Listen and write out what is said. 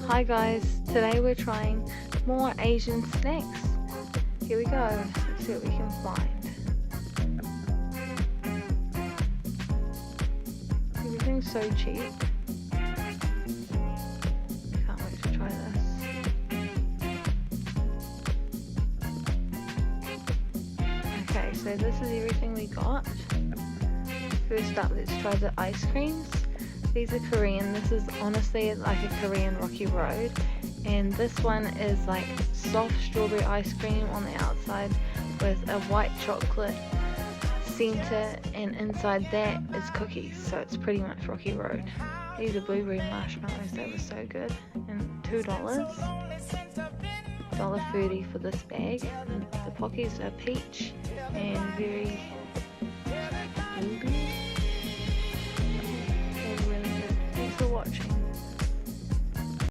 Hi guys, today we're trying more Asian snacks. Here we go, let's see what we can find. Everything's so cheap. Can't wait to try this. Okay, so this is everything we got. First up, let's try the ice creams. These are Korean. This is honestly like a Korean Rocky Road, and this one is like soft strawberry ice cream on the outside with a white chocolate center, and inside that is cookies, so it's pretty much Rocky Road. These are blueberry marshmallows. They were so good, and $2, $1.30 for this bag. The Pockies are peach and very blueberry.